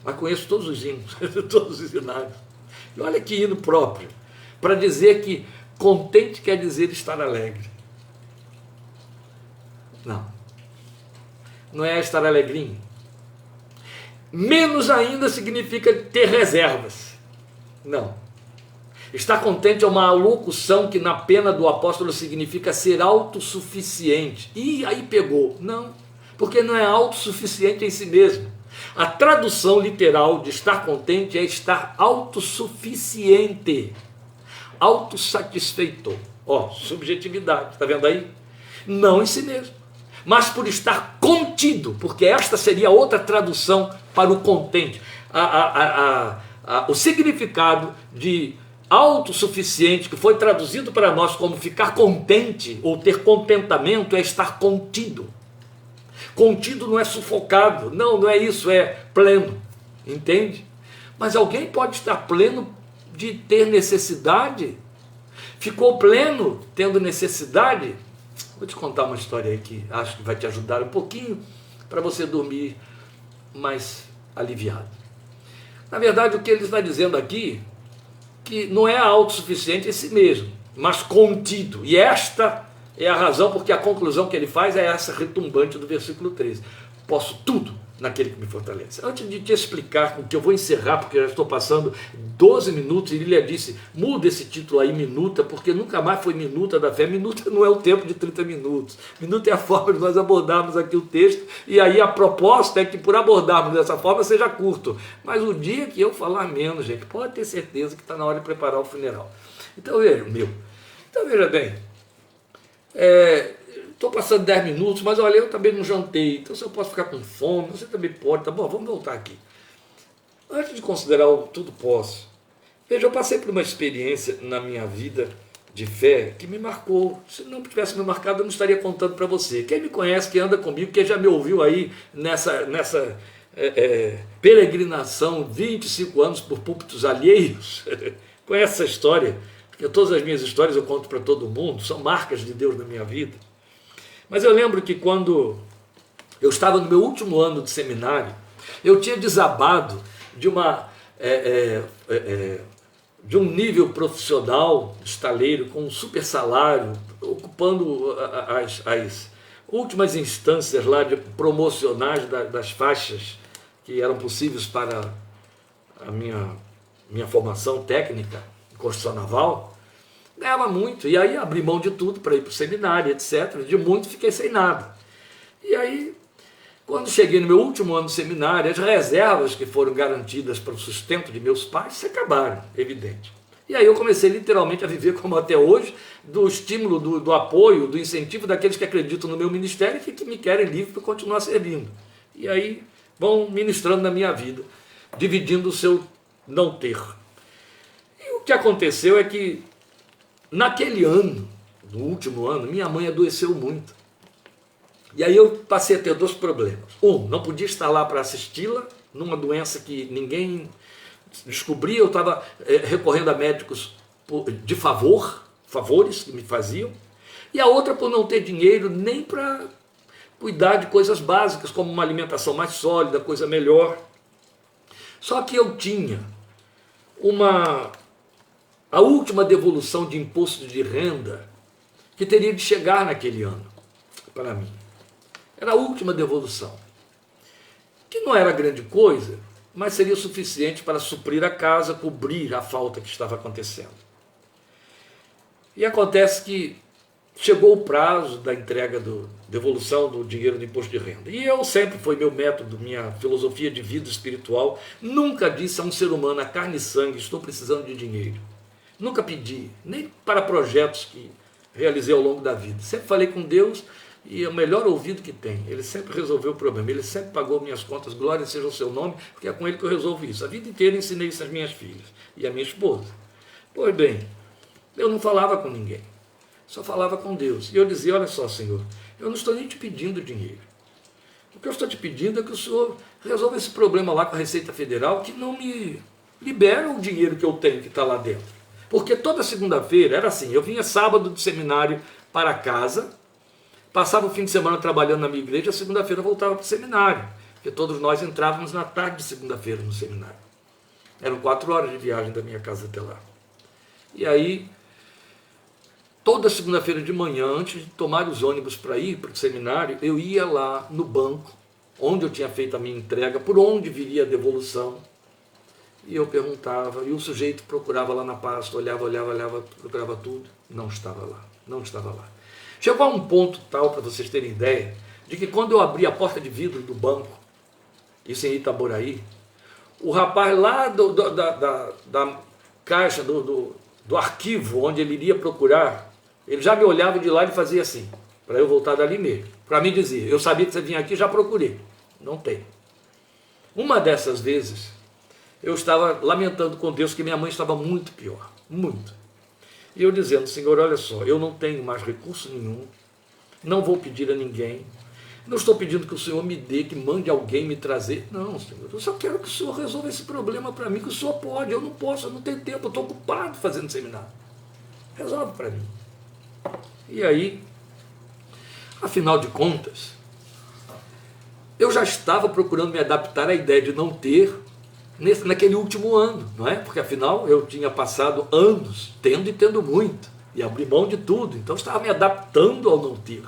mas conheço todos os hinos, todos os hinários. E olha que hino próprio, para dizer que contente quer dizer estar alegre. Não é estar alegrinho. Menos ainda significa ter reservas. Não. Estar contente é uma alocução que na pena do apóstolo significa ser autossuficiente. E aí pegou. Não, porque não é autossuficiente em si mesmo. A tradução literal de estar contente é estar autossuficiente, autossatisfeito. Subjetividade, está vendo aí? Não em si mesmo, mas por estar contido, porque esta seria outra tradução para o contente. o significado de autossuficiente, que foi traduzido para nós como ficar contente ou ter contentamento, é estar contido. Contido não é sufocado, não é isso, é pleno, entende? Mas alguém pode estar pleno de ter necessidade? Ficou pleno tendo necessidade? Vou te contar uma história aí que acho que vai te ajudar um pouquinho para você dormir mais aliviado. Na verdade, o que ele está dizendo aqui, que não é autossuficiente em si mesmo, mas contido. E esta é a razão porque a conclusão que ele faz é essa retumbante do versículo 13. Posso tudo naquele que me fortalece. Antes de te explicar o que eu vou encerrar, porque já estou passando 12 minutos, e Lília disse, muda esse título aí, minuta, porque nunca mais foi minuta da fé. Minuta não é o tempo de 30 minutos. Minuta é a forma de nós abordarmos aqui o texto, e aí a proposta é que por abordarmos dessa forma seja curto. Mas o dia que eu falar menos, gente, pode ter certeza que está na hora de preparar o funeral. Então veja bem, estou passando 10 minutos, mas olha, eu também não jantei, então se eu posso ficar com fome, você também pode, tá bom, vamos voltar aqui. Antes de considerar o tudo posso, veja, eu passei por uma experiência na minha vida de fé que me marcou. Se não tivesse me marcado, eu não estaria contando para você. Quem me conhece, que anda comigo, que já me ouviu aí nessa peregrinação, 25 anos por púlpitos alheios, conhece essa história, porque todas as minhas histórias eu conto para todo mundo, são marcas de Deus na minha vida. Mas eu lembro que quando eu estava no meu último ano de seminário, eu tinha desabado de um nível profissional, estaleiro, com um super salário, ocupando as últimas instâncias lá de promocionais das faixas que eram possíveis para a minha formação técnica, construção naval. Ganhava muito, e aí abri mão de tudo para ir para o seminário, etc. De muito fiquei sem nada. E aí, quando cheguei no meu último ano de seminário, as reservas que foram garantidas para o sustento de meus pais se acabaram, evidente. E aí eu comecei literalmente a viver como até hoje, do estímulo, do apoio, do incentivo daqueles que acreditam no meu ministério e que me querem livre para continuar servindo. E aí vão ministrando na minha vida, dividindo o seu não ter. E o que aconteceu é que naquele ano, no último ano, minha mãe adoeceu muito. E aí eu passei a ter dois problemas. Não podia estar lá para assisti-la, numa doença que ninguém descobria. Eu estava recorrendo a médicos de favores que me faziam. E a outra por não ter dinheiro nem para cuidar de coisas básicas, como uma alimentação mais sólida, coisa melhor. Só que eu tinha a última devolução de imposto de renda que teria de chegar naquele ano para mim. Era a última devolução, que não era grande coisa, mas seria o suficiente para suprir a casa, cobrir a falta que estava acontecendo. E acontece que chegou o prazo da entrega devolução do dinheiro do imposto de renda. E eu sempre, foi meu método, minha filosofia de vida espiritual, nunca disse a um ser humano, a carne e sangue, estou precisando de dinheiro. Nunca pedi, nem para projetos que realizei ao longo da vida. Sempre falei com Deus e é o melhor ouvido que tem. Ele sempre resolveu o problema, ele sempre pagou minhas contas, glória seja o seu nome, porque é com ele que eu resolvo isso. A vida inteira ensinei isso às minhas filhas e à minha esposa. Pois bem, eu não falava com ninguém, só falava com Deus. E eu dizia, olha só, Senhor, eu não estou nem te pedindo dinheiro. O que eu estou te pedindo é que o Senhor resolva esse problema lá com a Receita Federal, que não me libera o dinheiro que eu tenho que está lá dentro. Porque toda segunda-feira era assim, eu vinha sábado do seminário para casa, passava o fim de semana trabalhando na minha igreja, segunda-feira voltava para o seminário, porque todos nós entrávamos na tarde de segunda-feira no seminário. Eram 4 horas de viagem da minha casa até lá. E aí, toda segunda-feira de manhã, antes de tomar os ônibus para ir para o seminário, eu ia lá no banco, onde eu tinha feito a minha entrega, por onde viria a devolução. E eu perguntava, e o sujeito procurava lá na pasta, olhava, procurava tudo, não estava lá. Chegou a um ponto tal, para vocês terem ideia, de que quando eu abri a porta de vidro do banco, isso em Itaboraí, o rapaz lá da caixa, do arquivo, onde ele iria procurar, ele já me olhava de lá e fazia assim, para eu voltar dali mesmo. Para mim dizer, eu sabia que você vinha aqui, já procurei. Não tem. Uma dessas vezes, eu estava lamentando com Deus que minha mãe estava muito pior, muito. E eu dizendo, Senhor, olha só, eu não tenho mais recurso nenhum, não vou pedir a ninguém, não estou pedindo que o Senhor me dê, que mande alguém me trazer. Não, Senhor, eu só quero que o Senhor resolva esse problema para mim, que o Senhor pode, eu não posso, eu não tenho tempo, eu estou ocupado fazendo seminário. Resolve para mim. E aí, afinal de contas, eu já estava procurando me adaptar à ideia de não ter naquele último ano, não é? Porque afinal eu tinha passado anos tendo e tendo muito, e abri mão de tudo, então eu estava me adaptando ao não ter.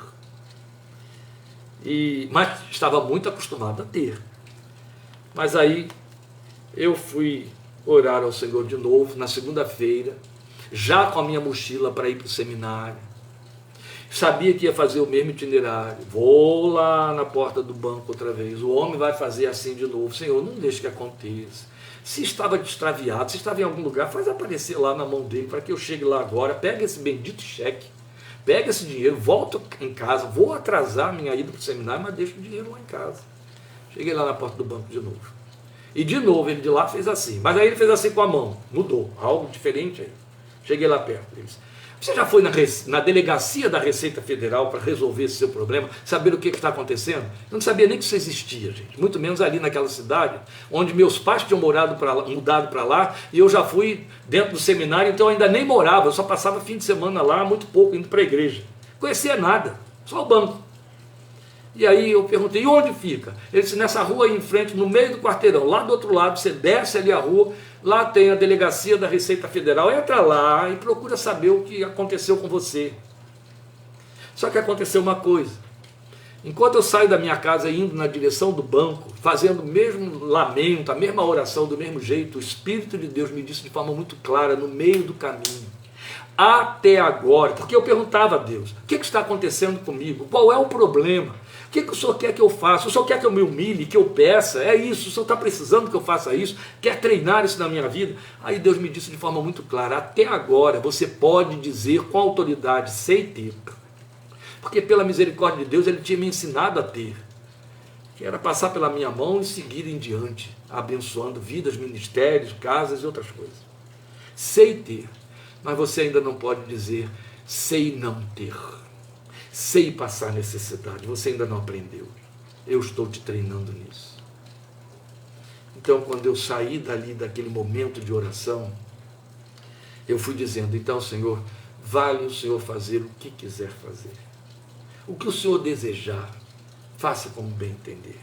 Mas estava muito acostumado a ter. Mas aí eu fui orar ao Senhor de novo, na segunda-feira, já com a minha mochila para ir para o seminário. Sabia que ia fazer o mesmo itinerário. Vou lá na porta do banco outra vez. O homem vai fazer assim de novo. Senhor, não deixe que aconteça. Se estava extraviado, se estava em algum lugar, faz aparecer lá na mão dele para que eu chegue lá agora. Pega esse bendito cheque. Pega esse dinheiro, volto em casa. Vou atrasar minha ida para o seminário, mas deixo o dinheiro lá em casa. Cheguei lá na porta do banco de novo. E de novo ele de lá fez assim. Mas aí ele fez assim com a mão. Mudou. Algo diferente aí. Cheguei lá perto. Ele disse, você já foi na delegacia da Receita Federal para resolver esse seu problema, saber o que está acontecendo? Eu não sabia nem que isso existia, gente. Muito menos ali naquela cidade, onde meus pais tinham mudado para lá, e eu já fui dentro do seminário, então eu ainda nem morava, eu só passava fim de semana lá, muito pouco, indo para a igreja. Conhecia nada, só o banco. E aí eu perguntei, e onde fica? Ele disse, nessa rua aí em frente, no meio do quarteirão, lá do outro lado, você desce ali a rua, lá tem a delegacia da Receita Federal, entra lá e procura saber o que aconteceu com você. Só que aconteceu uma coisa, enquanto eu saio da minha casa indo na direção do banco, fazendo o mesmo lamento, a mesma oração do mesmo jeito, o Espírito de Deus me disse de forma muito clara, no meio do caminho, até agora, porque eu perguntava a Deus, o que está acontecendo comigo? Qual é o problema? O que o Senhor quer que eu faça? O Senhor quer que eu me humilhe, que eu peça? É isso, o Senhor está precisando que eu faça isso? Quer treinar isso na minha vida? Aí Deus me disse de forma muito clara, até agora você pode dizer com autoridade, sei ter. Porque pela misericórdia de Deus Ele tinha me ensinado a ter. Que era passar pela minha mão e seguir em diante, abençoando vidas, ministérios, casas e outras coisas. Sei ter, mas você ainda não pode dizer, sei não ter. Sei passar necessidade, você ainda não aprendeu. Eu estou te treinando nisso. Então, quando eu saí dali, daquele momento de oração, eu fui dizendo, então, Senhor, vale o Senhor fazer o que quiser fazer. O que o Senhor desejar, faça como bem entender.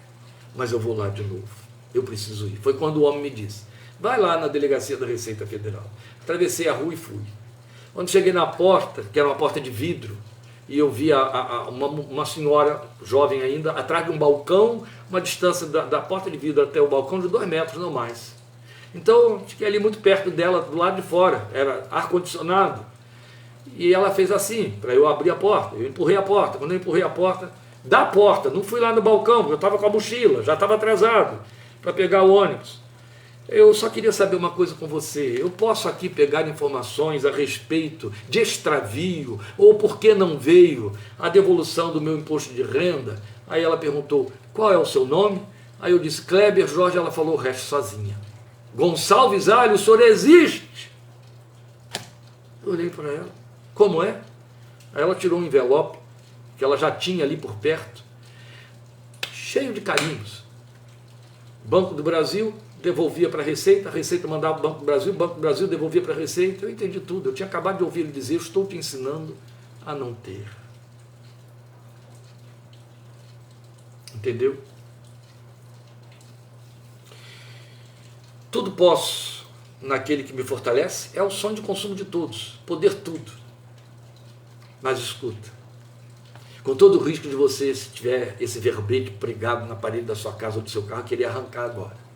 Mas eu vou lá de novo, eu preciso ir. Foi quando o homem me disse, vai lá na delegacia da Receita Federal. Atravessei a rua e fui. Quando cheguei na porta, que era uma porta de vidro, e eu vi uma senhora, jovem ainda, atrás de um balcão, uma distância da porta de vidro até o balcão de 2 metros, não mais. Então, fiquei ali muito perto dela, do lado de fora, era ar-condicionado. E ela fez assim, para eu abrir a porta. Eu empurrei a porta. Quando eu empurrei a porta, da porta, não fui lá no balcão, porque eu estava com a mochila, já estava atrasado para pegar o ônibus. Eu só queria saber uma coisa com você, eu posso aqui pegar informações a respeito de extravio, ou por que não veio a devolução do meu imposto de renda? Aí ela perguntou, qual é o seu nome? Aí eu disse, Kleber Jorge, ela falou o resto sozinha. Gonçalves Alho, o senhor existe? Eu olhei para ela, como é? Aí ela tirou um envelope, que ela já tinha ali por perto, cheio de carimhos. Banco do Brasil, devolvia para a Receita mandava para o Banco do Brasil devolvia para a Receita, eu entendi tudo, eu tinha acabado de ouvir ele dizer, eu estou te ensinando a não ter. Entendeu? Tudo posso naquele que me fortalece, é o sonho de consumo de todos, poder tudo. Mas escuta, com todo o risco de você, se tiver esse verbete pregado na parede da sua casa ou do seu carro, querer arrancar agora.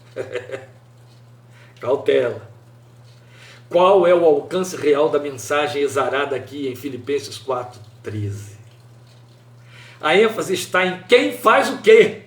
Cautela. Qual é o alcance real da mensagem exarada aqui em Filipenses 4:13? A ênfase está em quem faz o quê?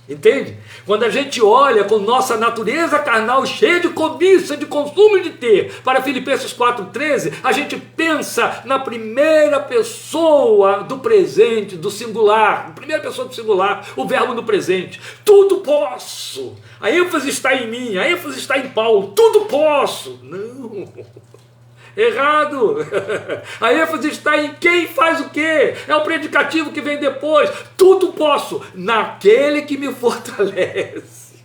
Entende? Quando a gente olha com nossa natureza carnal cheia de cobiça, de consumo de ter, para Filipenses 4,13, a gente pensa na primeira pessoa do presente, do singular, primeira pessoa do singular, o verbo no presente. Tudo posso. A ênfase está em mim, a ênfase está em Paulo. Tudo posso. Não. Errado. A ênfase está em quem faz o quê? É o predicativo que vem depois. Tudo posso naquele que me fortalece.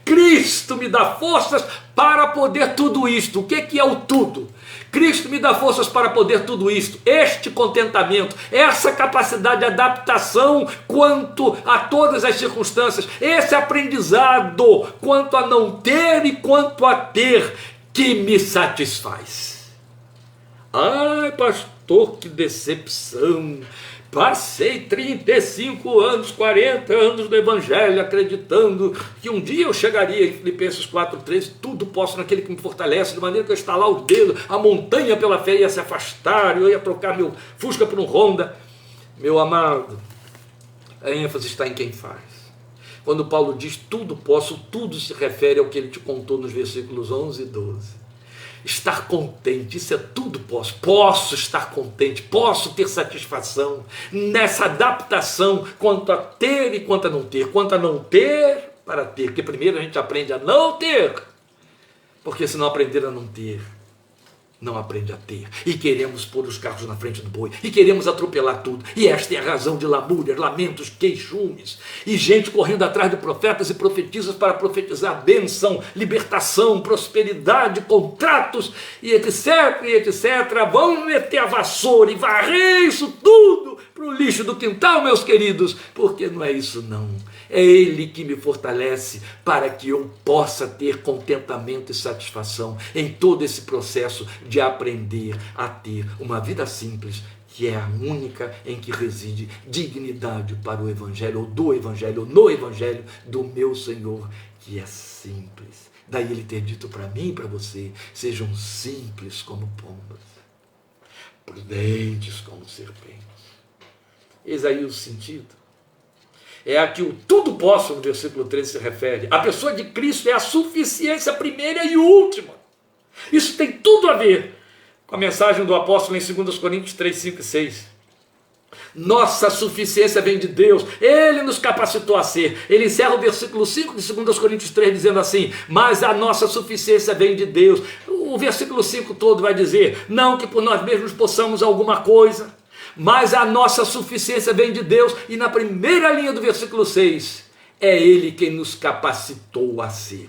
Cristo me dá forças para poder tudo isto. O que é o tudo? Cristo me dá forças para poder tudo isto. Este contentamento, essa capacidade de adaptação quanto a todas as circunstâncias, esse aprendizado quanto a não ter e quanto a ter, que me satisfaz. Ai, pastor, que decepção! Passei 35 anos, 40 anos do Evangelho, acreditando que um dia eu chegaria em Filipenses 4,13, tudo posso naquele que me fortalece, de maneira que eu estalar o dedo, a montanha pela fé ia se afastar, eu ia trocar meu Fusca por um Honda. Meu amado, a ênfase está em quem faz. Quando Paulo diz tudo posso, tudo se refere ao que ele te contou nos versículos 11 e 12. Estar contente, isso é tudo posso estar contente, posso ter satisfação nessa adaptação quanto a ter e quanto a não ter, para ter, porque primeiro a gente aprende a não ter, porque se não aprender a não ter, não aprende a ter, e queremos pôr os carros na frente do boi, e queremos atropelar tudo, e esta é a razão de lamúrias, lamentos, queixumes, e gente correndo atrás de profetas e profetisas para profetizar bênção, libertação, prosperidade, contratos, e etc, vão meter a vassoura e varrer isso tudo para o lixo do quintal, meus queridos, porque não é isso não. É Ele que me fortalece para que eu possa ter contentamento e satisfação em todo esse processo de aprender a ter uma vida simples, que é a única em que reside dignidade para o Evangelho, ou do Evangelho, ou no Evangelho do meu Senhor, que é simples. Daí Ele ter dito para mim e para você, sejam simples como pombas, prudentes como serpentes. Eis aí o sentido. É a que o tudo posso, no versículo 13, se refere. A pessoa de Cristo é a suficiência primeira e última. Isso tem tudo a ver com a mensagem do apóstolo em 2 Coríntios 3, 5 e 6. Nossa suficiência vem de Deus, Ele nos capacitou a ser. Ele encerra o versículo 5 de 2 Coríntios 3 dizendo assim, mas a nossa suficiência vem de Deus. O versículo 5 todo vai dizer, não que por nós mesmos possamos alguma coisa, mas a nossa suficiência vem de Deus, e na primeira linha do versículo 6, é Ele quem nos capacitou a ser.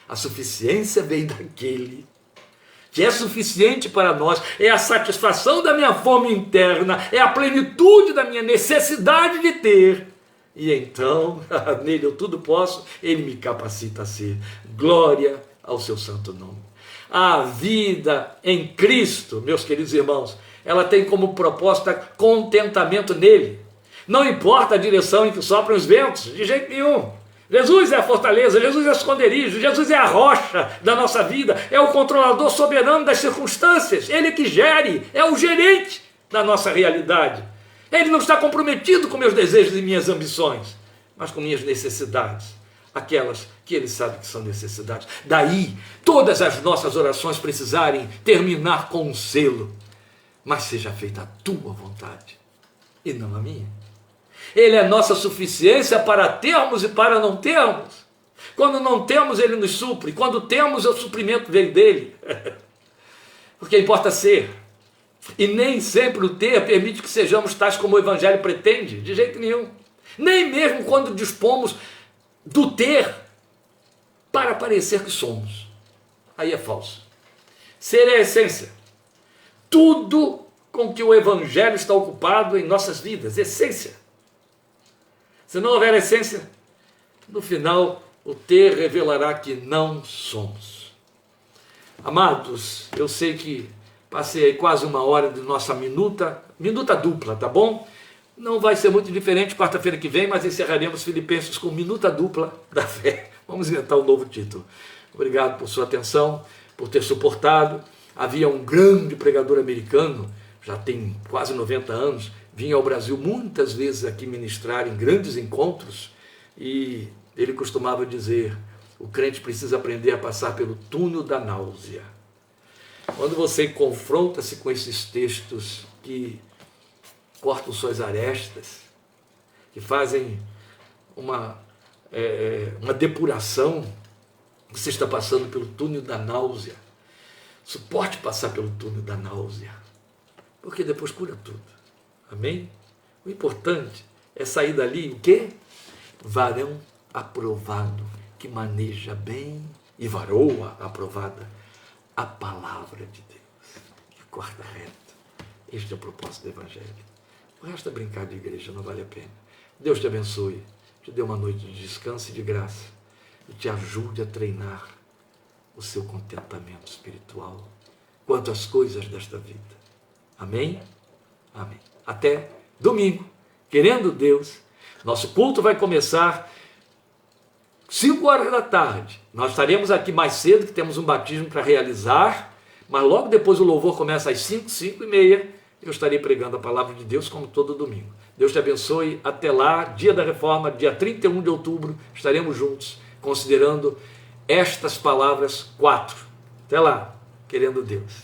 A suficiência vem daquele que é suficiente para nós, é a satisfação da minha fome interna, é a plenitude da minha necessidade de ter, e então, nele eu tudo posso, Ele me capacita a ser. Glória ao seu santo nome. A vida em Cristo, meus queridos irmãos, ela tem como proposta contentamento nele. Não importa a direção em que sopram os ventos, de jeito nenhum. Jesus é a fortaleza, Jesus é o esconderijo, Jesus é a rocha da nossa vida, é o controlador soberano das circunstâncias, Ele que gere, é o gerente da nossa realidade. Ele não está comprometido com meus desejos e minhas ambições, mas com minhas necessidades, aquelas que Ele sabe que são necessidades. Daí, todas as nossas orações precisarem terminar com um selo, mas seja feita a tua vontade e não a minha. Ele é nossa suficiência para termos e para não termos. Quando não temos, Ele nos supre. Quando temos, o suprimento vem dEle. Porque importa ser. E nem sempre o ter permite que sejamos tais como o Evangelho pretende. De jeito nenhum. Nem mesmo quando dispomos do ter para parecer que somos. Aí é falso. Ser é a essência. Tudo com que o Evangelho está ocupado em nossas vidas, essência. Se não houver essência, no final o ter revelará que não somos. Amados, eu sei que passei aí quase uma hora de nossa minuta dupla, tá bom? Não vai ser muito diferente quarta-feira que vem, mas encerraremos Filipenses com minuta dupla da fé. Vamos inventar um novo título. Obrigado por sua atenção, por ter suportado. Havia um grande pregador americano, já tem quase 90 anos, vinha ao Brasil muitas vezes aqui ministrar em grandes encontros, E ele costumava dizer: o crente precisa aprender a passar pelo túnel da náusea. Quando você confronta-se com esses textos que cortam suas arestas, que fazem uma depuração, você está passando pelo túnel da náusea. Suporte passar pelo túnel da náusea, porque depois cura tudo. Amém? O importante é sair dali o quê? Varão aprovado, que maneja bem, e varoa aprovada, a palavra de Deus, que corta reto. Este é o propósito do Evangelho. O resto é brincar de igreja, não vale a pena. Deus te abençoe, te dê uma noite de descanso e de graça, e te ajude a treinar o seu contentamento espiritual quanto às coisas desta vida. Amém? Amém. Até domingo, querendo Deus. Nosso culto vai começar 5 horas da tarde. Nós estaremos aqui mais cedo, que temos um batismo para realizar, mas logo depois o louvor começa às 5, 5h30. Eu estarei pregando a palavra de Deus como todo domingo. Deus te abençoe. Até lá, dia da reforma, dia 31 de outubro, estaremos juntos, considerando estas palavras 4. Até lá, querendo Deus.